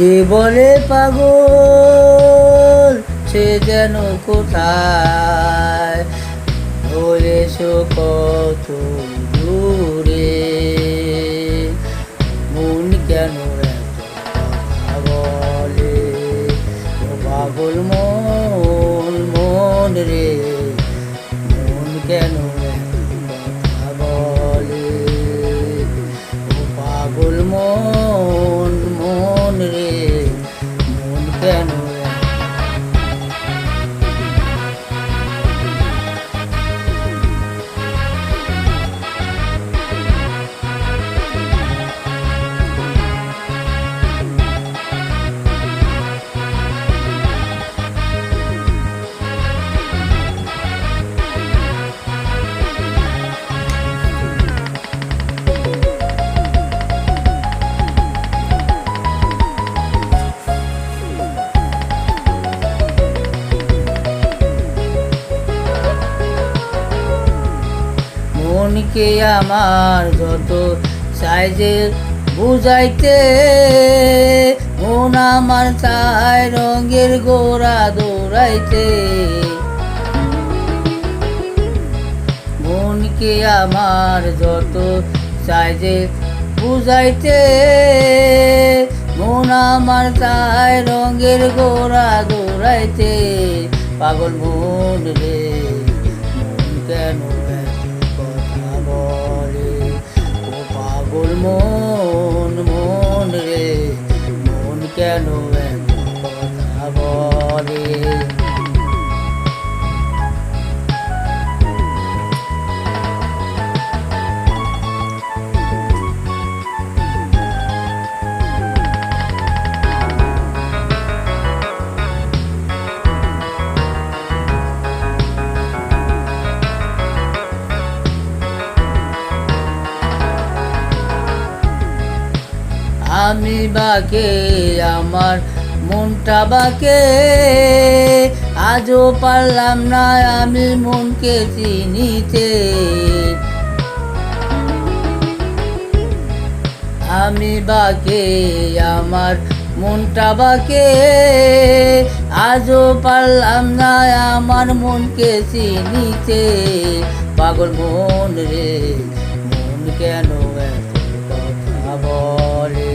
যে বলে পাগল সে যেন কোথায় হয়েছো কত দূরে, মন কেন এত কথা বলে, ও পাগল মন মন রে, মন কেন এত কথা বলে, ও পাগল মন মন রে, মন কেন মনকে আমার যত চাইজে বুঝাইতে, মন আমার চায় রঙের গোড়া দৌড়াইতে, মনকে আমার যত চাইজে বুঝাইতে, মন আমার চায় রঙের গোড়া দৌড়াইতে, পাগল মন রে, মন কেন পাগল মন মন রে, মন কেন এত কথা বলে। আমি বাকে আমার মনটা বাকে, আজও পারলাম না আমি মনকে চিনিতে, আমি বাকে আমার মনটা বাকে, আজও পারলাম না আমার মনকে চিনিতে, পাগল মন রে, মন কেন এত কথা বলে,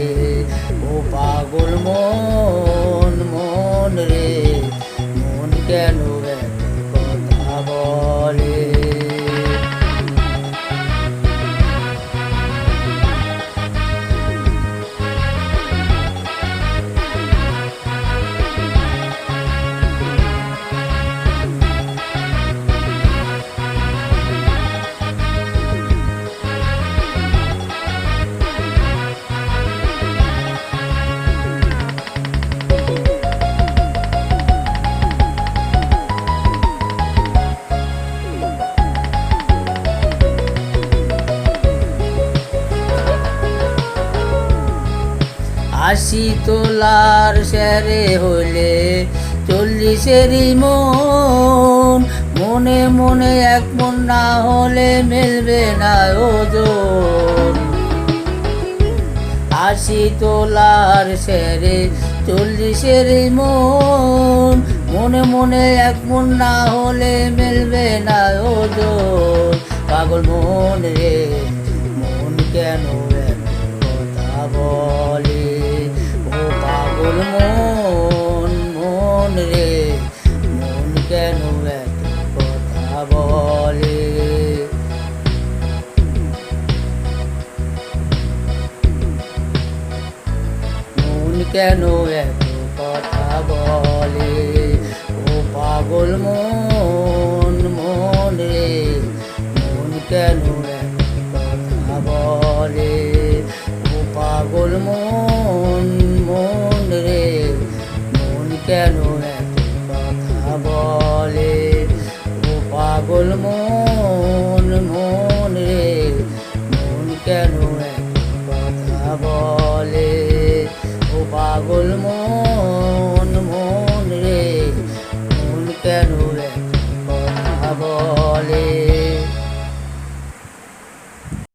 ও পাগল মন মন রে, মন কেন এত কথা বলে। আশি তোলার সেরে হইলে 40-এরই মন, মনে মনে এক মন না হলে মিলবে না ওজন, আশি তোলার সেরে 40-এরই মন, মনে মনে এক মন না হলে মিলবে না ওজন, পাগল মন রে, মন কেন কথা বলে, ও পাগল মন মন রে, মন কেন এত কথা বলে, মন কেন এত কথা বলে, ও পাগল মন মন রে, মন কেন এত কথা বলে, ও পাগল মন